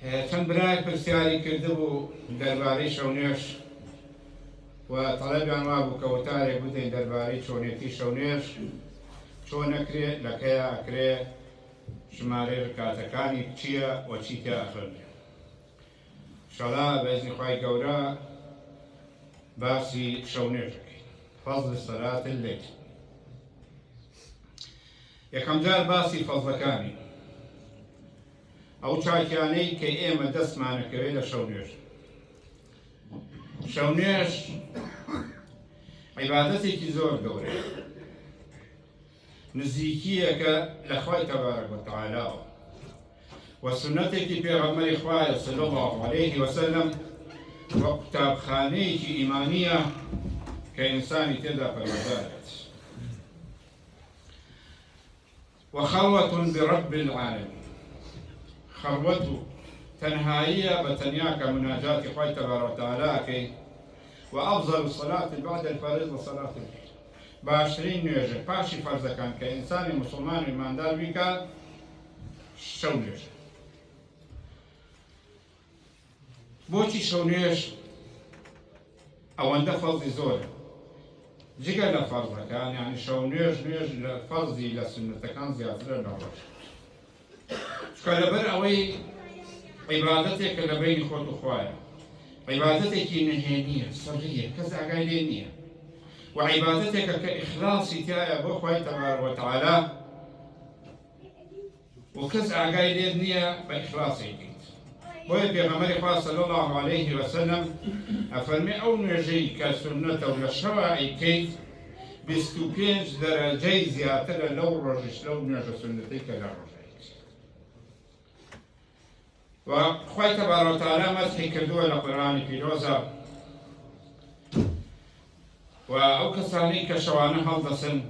چەند برای پرسیاری کردبوو دەربارەی شەونێژ و تەڵەبیان وا بوو کە وتارێک بدەین دەربارەی چۆنێتی شەونێژ چۆن ئەکرێت لەکەیە ئەکرێ ژمارەی ڕکاتەکانی چییە و چی تیا ئەخوێنێ. ئینشەڵا بەئیزنی خوای گەورە باسی شەونێژ دەکەین. فەضل سەلات اللەیل. یەکەم جار باسی فەضلەکانی ئەو چاکیانەی کە ئێمە دەستمانەکەوێت لە شەونێژ. شەونێژ عیبادەتێکی زۆر گەورەیە، نزیکیەکە لە خوای تەبارەک وەتەعالایەوە و سونەتێکی پێغەمبەری خوایە صلی الله عەلەیه وسەلەم وە قوتابخانەیەکی ئیمانیە کە ئینسانی تێدا پەروەردارێت. وخلوة برب العالمين. خلوة تنهائية بتنياك مناجاة خوي تبارك وتعالى. وأفضل الصلاة بعد الفريضة صلاة الليل. باشرين نيجي باشي فرض كان كإنسان مسلمان إيماندار بك شونيش. بوشي شونيش أو عند فرض زور. جيكا لفرض كان يعني شونيش نيج لفرضي لسنة كان زيادة لنروش. شكال بر أوي عبادتك لبين خوت وخوايا. عبادتك نهينية سرية كذا قايلينية. وعبادتك كإخلاصي تايا بخواي تبارك وتعالى وكذا قايلينية بإخلاصي جيت. ويا بيغمر خواه صلى الله عليه وسلم أفرمي أو نجي كسنة ولا شرائي كيت بستوبينج درجي زيادة لو رجش لو نجي سنتك لرجيت. وخواه تبارك وتعالى مسحي كردوه لقرآن فيروزا وأو كساني كشوانه هالدسن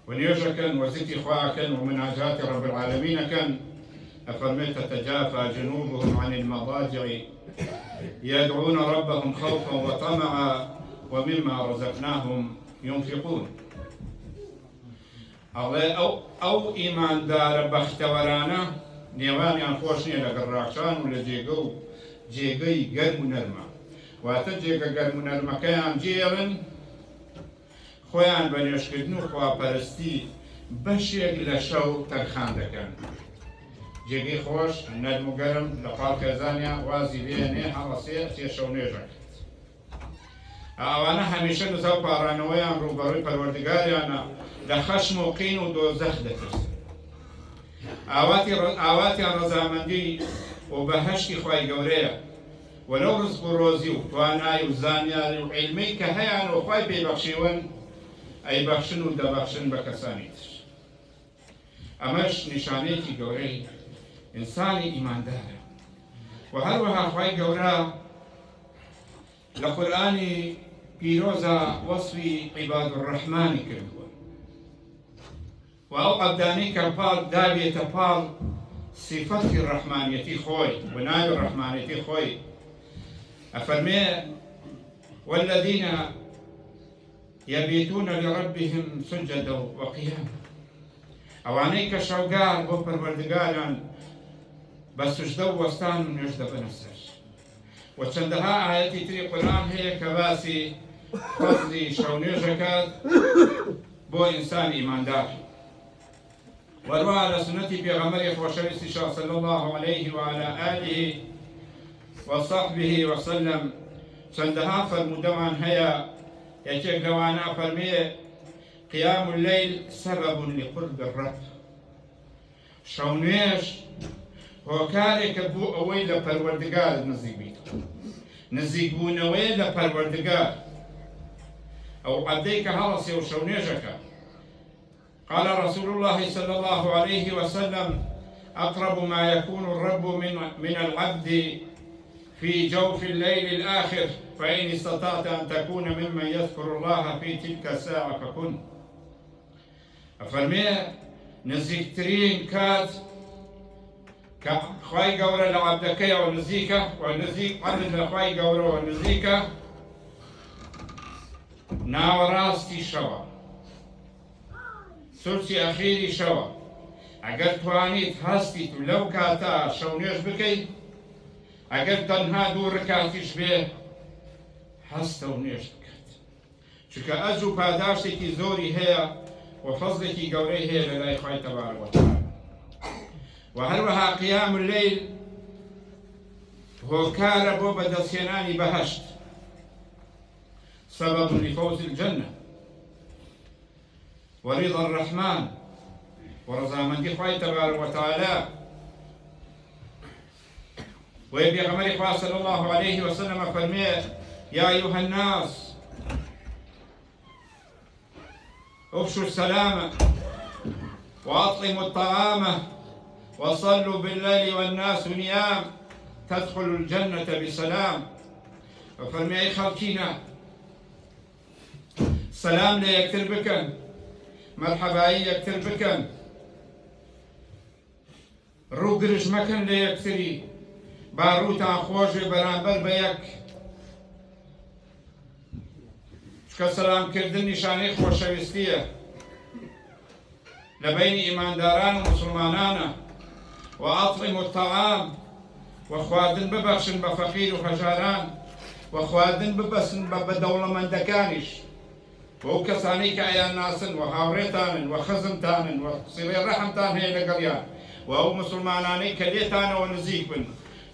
ونيوشكن وزيتي خواكن ومناجات رب العالمين كان أفرمي تتجافى جنوبهم عن المضاجع يدعون ربهم خوفا وطمعا ومما رزقناهم ينفقون. أو إيمان دار بختورانا نێوان یان خۆش نییە لە گەڕاکشان و لە جێگەی گەرم و نەرمە واتە جێگە گەرم و نەرمەکەیان جێڵن خۆیان بە نوێشکردن و خواپەرستی بەشێک لە شەو تەرخان دەکەن. جێگەی خۆش نەرم و گەرم لە قاڵ کێزانیان وازی لێنێ هەڵەسێ سێ شەو نوێژەکەن. ئەوانە هەمیشە نزاو پاڕانەوەیان ڕووبەڕووی پەروەردگاریانە لە خەشم و قین و دۆزەخ دەترسن. ئاواتیان ڕەزامەندی و بەهەشتی خوای گەورەیە و لەو ڕزق و ڕۆزی و توانای و زانیاری و عیلمەی کە هەیان و خوای پێبەخشیون ئەیبەخشن و دەبەخشن بە کەسانی تر. ئەمەش نیشانەیەکی گەورەی ئینسانی ئیماندارە. و هەروەها خوای گەورە لە قورئانی پیرۆزە وەسفی عیباد الرەحمانی کردووە و ئەو عەبدانەی کە پاڵ داوێتە پاڵ صفەتی ڕەحمانیەتی خۆی و ناوی ڕەحمانیەتی خۆی. ئەفەرمێ والذین يبيتون لربهم سجدا وقياما. ئەوانەی کە شەوگار بۆ پەروەردگاران بە سوژدە و وەستان و نوێژ دەبنە سەر. و چەندەها ئایەتی تری قورئان هەیە کە باسی فەضلی شەونێژەکات بۆ ئینسان ئیماندار. وروى على سنة بيغمر خوشويسي صلى الله عليه وعلى آله وصحبه وسلم چندها فرمودوان هيا يكيك لوانا فرمي قيام الليل سبب لقرب الرب. شونيش هو كارك بو اويل پروردگار نزيق بيتو نزيق بو نويل پروردگار او عبديك هلسي وشونيشك. قال رسول الله صلى الله عليه وسلم أقرب ما يكون الرب من العبد في جوف الليل الآخر فإن استطعت أن تكون ممن يذكر الله في تلك الساعة فكن. أفرمي نزيكترين كات كخواي قورة لعبدكي ونزيكة ونزيك عبد لخواي قورة ونزيكة ناوراستي شوا سلسي أخيري شوا ئەگەر توانیت هەستیت و لەو کاتە شەو نوێژ بکەیت، ئەگەر تەنها 2 ڕکاتیش بێ هەستە و نوێژ بکات، چونکە ئەجر و پاداشتێکی زۆری هەیە و فەزلێکی گەورەی هەیە لە لای خوای تەبارەک وەتەعالا. و هەروەها قیام اللەیل هۆکارە بۆ بەدەستهێنانی بەهەشت، سبب لفوز الجنة ورضا الرحمن ورضامندی خوای تبارک وتعالى. وبيغمر إخوة صلى الله عليه وسلم فرمي: يا أيها الناس افشوا السلام وأطعموا الطعام وصلوا بالليل والناس نيام تدخلوا الجنة بسلام. وفرمي أي خلقينا سلام لە یەکتر بکەن، مەرحەبایی یەکتر بکەن، ڕووگرژ مەکەن لە یەکتری، با ڕووتان خۆش بێ بەرامبەر بە یەک، چکە سەلامکردن نیشانەی خۆشەویستیە لە بەینی ئیمانداران و موسڵمانانە. و ئەطعموا الطعام، و خواردن ببەخشن بە فەقیر و هەژاران، و خواردن ببەسن بە دەوڵەمەندەکانیش، وەو کەسانەی کە ئەیان ناسن و هاوڕێتانن و خەزمتانن و سیڵەی ڕەحمتان هەیە لەگەڵیان، و ئەو موسڵمانانەی کە لێتانەوە نزیک بن،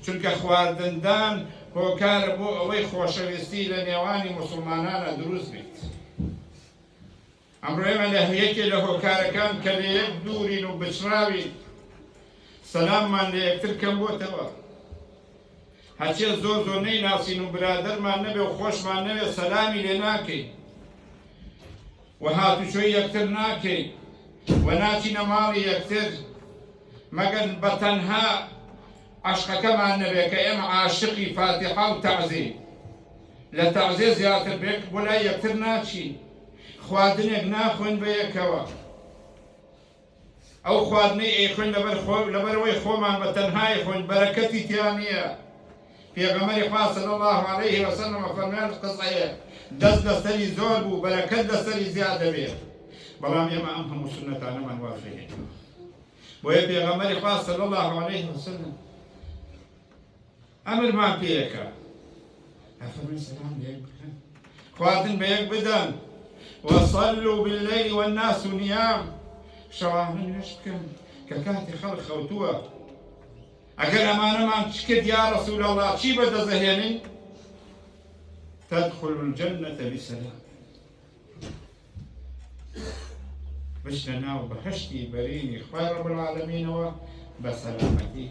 چونکە خواردندان هۆکارە بۆ ئەوەی خۆشەویستی لە نێوانی موسڵمانانە دروست بیت. ئەمڕۆ ئێمە لە یەکێ لە هۆکارەکان کە لە یەک دوورین و بچراوین، سەلاممان لە یەکتر کەم بۆتەوە. هەرچێ زۆر زۆر نەیناسین و برادەرمان نەبێ و خۆشمان نەوێ، سەلامی لێ ناکەین و هاتوچۆی یەکتر ناکەین و ناچینە ماڵی یەکتر، مەگەر بە تەنها عەشقەکەمان نەبێ کە ئێمە عاشقی فاتحە و تەعزیە، لە تەعزیە زیاتر بێک بۆ لای یەکتر ناچین، خواردنێک ناخۆین بە یەکەوە. ئەو خواردنەی ئەیخۆین لەبەرەوەی خۆمان بە تەنهای خۆین، بەرەکەتی تیان نییە. پێغەمبەری خوا صلی الله علیه وسلم فەرموویان قسەیە دەست لەسەری زۆر بوو، بەرەکەت لەسەری زیاد دەبێت، بەڵام ئێمە ئەم هەموو سونەتانەمان وافێ. بۆیە پێغەمبەری خوا صلی الله علیه وسلم ئەمرمان پێیەکە، ئەفەرمێ سەلام لە یەک بکەن، خواردن بە یەک بدەن، وصلوا بالليل والناس نيام، شەوانە نوێژ بکەن کە کاتی خەڵک خەوتووە. ئەگەر ئەمانەمان چ کرد یا ڕەسوول ئەڵڵا، چی بەدەستهێنین؟ تدخل الجنة بسلام، بچنە ناو بەهەشتی بەرینی خوای ڕەب العالەمینەوە بە سەلامەتی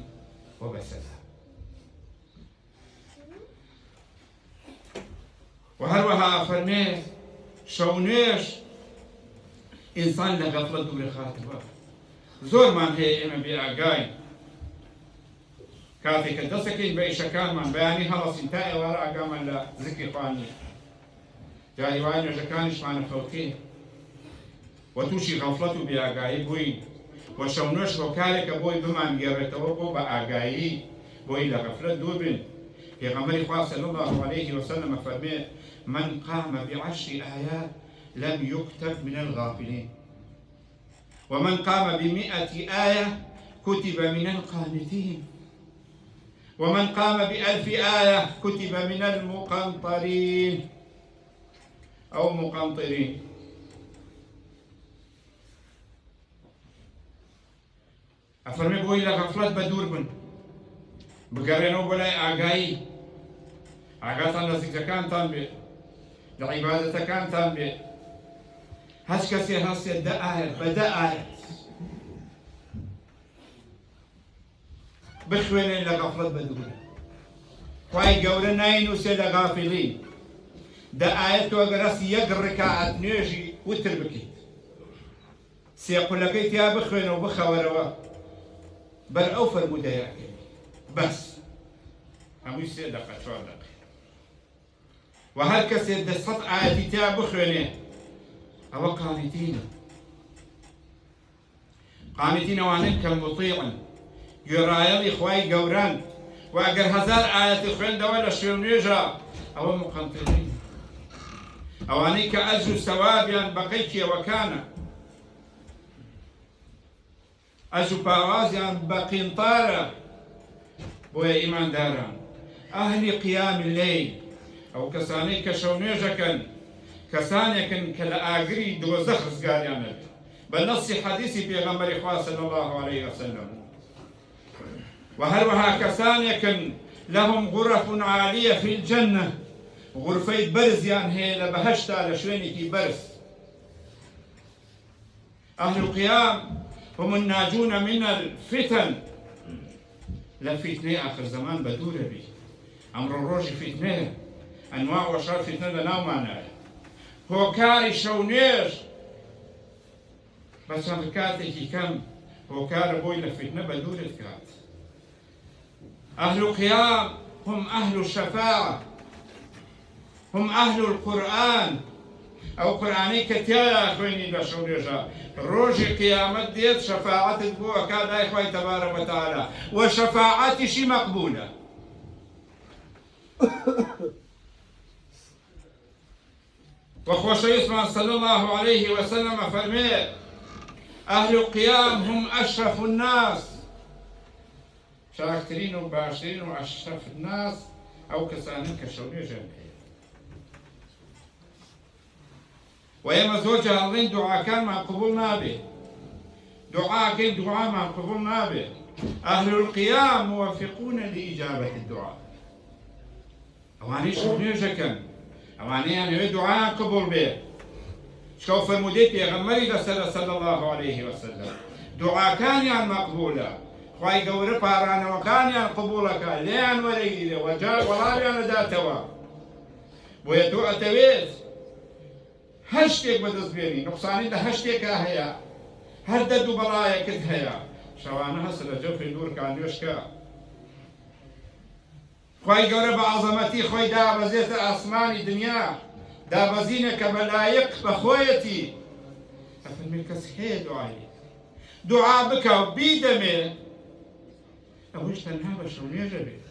و بە سەلام. و هەروەها فەرمێ شەو نوێژ ئینسان لە غەفڵەت دوورە خاتەوە. زۆرمان هەیە ئێمە بێئاگاین، کاتێک کە دەستەکەین بە ئیشەکانمان بەیانی هەڵەسین تا ئێوارە ئاگامان لە زیکری خوا نییە، جاری وایە نوێژەکانیشمانە خەوتێ و تووشی غەفڵەت و بێئاگایی بووین، و شەو نوێژ هۆکارێکە بۆی بمانگێڕێتەوە بۆ بە ئاگایی، بۆی لە غەفڵەت دوور بن. پێغەمبەری خوا صلی الله علیه وسلم فەرمێ: من قام بعشر آيات لم يكتب من الغافلين، ومن قام ب100 آية كتب من القانتين، ومن قام ب1000 آية كتب من المقنطرين أو مقنطرين. أفرمي بوي لغفلت بدور بن بقرنوا بلاي آقاي ئاگاتان لە زیکرەکانتان بێ، لە عیبادەتەکانتان بێ. هەچ کەسێ هەستێت 10 ئاەت بە 10 ئاەت بخوێنێن لە غەفڵەت بەدوورە. خوای گەورە ناینووسێ لە غافڵین 10 ئاەت تۆ ئەگەر هەستی 1 ڕکاعەت نوێژی وتر بکەیت، 3 قولەکەی تیا بخوێنە و بخەوەرەوە، بەر ئەو فەرموودەیەکەی بەس، هەمووی 3 دقە 4 دقە. و هەر کەسێ 100 ئاەتی تیا بخوێنێ ئەوە قانیتینە. قانیتین ئەوانن کە موطیعن، گوێڕایەڵی خوای گەورەن، و ئەگەر 1000 ئاەتی خوێندەوە لە شوێن نوێژە ئەوە مقەنترین، ئەوانەی کە ئەجر و سەوابیان بەقەی کێوەکانە. ئەجو پاوازیان بە قینتارە بۆیە ئیمانداران ئەهلی قیام اللەیل ئەو کەسانەی کە شەو نوێژەکەن کەسانێکن کە لە ئاگری دۆزەخ ڕزگاریان ئەبێ بە نەسی حەدیسی پێغەمبەری خوا صلی الله علیه وسلم وهروها کەسانێکن لەهم غرف عالیە فی الجەنە غرفەی بەرزیان هەیە لە بەهەشتا لە شوێنێکی بەرز أهل القيام هم الناجون من الفتن لا فتنة آخر زمان بدور بي أمر الروج فتنة أنواع وأشرار فتنة لنا معناها هو كاري شونير بس أمريكاتي كم هو كار بوي لفتنة بدور الكات أهل القيام هم أهل الشفاعة هم أهل القرآن أو قرآني كتيا أخويني بشونيجا روج قيامت ديت شفاعة بو كاد أخوي تبارك وتعالى وشفاعتي شي مقبولة وخوش يسمع صلى الله عليه وسلم فرمي أهل القيام هم أشرف الناس شاكترين وباشرين وأشرف الناس أو كسانين كشونيجا ويما زوجها الله دعاء كان مع قبول نابه دعاء كان دعاء مع قبول نابه أهل القيام موفقون لإجابة الدعاء أواني شنو كان أواني يعني دعاء قبول به شو فرموديت يا غمري صلى الله عليه وسلم دعاء كان يعني مقبولة خواهي قوري بارانا وكان يعني قبولك لين وليلة وجاء ولا يعني داتوا ويدعو أتويت هشتێک بەدەستبێنی نقصانی لە هەشتێکا هەیە هەر دەد و بەڵایەکت هەیە شەوانە هەست لە جەفری دوورکان نوێشکە خوای گەورە بە عەزەمەتی خۆی دابەزێتە ئاسمانی دنیا دابەزینێکە بەلایق بە خۆیەتی ئەفەرمێ کەس هەیە دوعای دوعا بکە و بیدەمێ ئەوەش تەنها بە شەو نوێژە بێت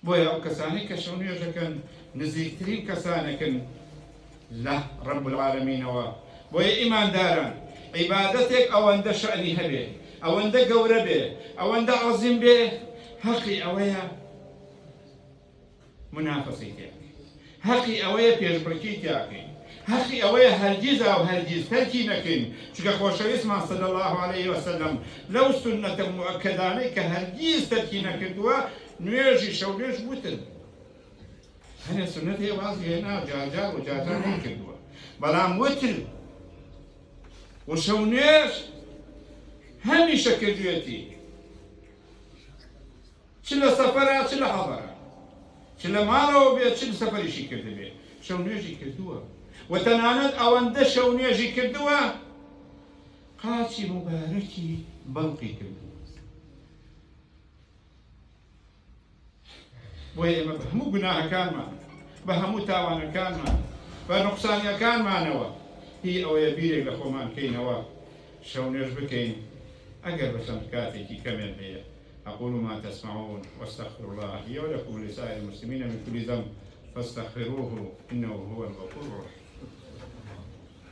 بۆیە ئەو کەسانی کە شەو نوێژەکەن نزیکترین کەسانێکن لە رب العالمینەوە بۆیە ئیمانداران عیبادەتێک ئەوەندە شەئنی هەبێ ئەوەندە گەورە بێ ئەوەندە عەزیم بێ حەقی ئەوەیە منافەسی تێکەی حەقی ئەوەیە پێشبڕکێی تیاکەین حەقی ئەوەیە هەرگیز ئەو هەرگیز تەرکی نەکەین چونکە خۆشەویستمان صلی الله عليه وسلم لەو سونەتە موئەکەدانەی کە هەرگیز تەرکی نەکردووە نوێژی شەو نوێژ وتر هەنێ سنەت هەیە وازی هێنا جارجار و جارجار نەکردووە بەڵام وتر و شەو نوێژ هەمیشە کردوێتی چ لە سەفەرە چ لە حەضەرە چ لە ماڵەوە بێت چ لە سەفەریشی کردبێ شەو نوێژی کردووە و تەنانەت ئەوەندە شەو نوێژی کردووە قاچی مبارەکی بەڵقی کردووە بۆیە ئێمە بە هەموو گوناهەکانمان بە هەموو تاوانەکانمان بە نوقسانیەکانمانەوە هی ئەوەیە بیرێک لە خۆمان بکەینەوە شەو نوێژ بکەین ئەگەر بەچەند کاتێکی کەمێن هەیە أقول ما تسمعون واستغفر الله لي ولكم ولسائر المسلمين من كل ذنب فاستغفروه إنه هو الغفور الرحيم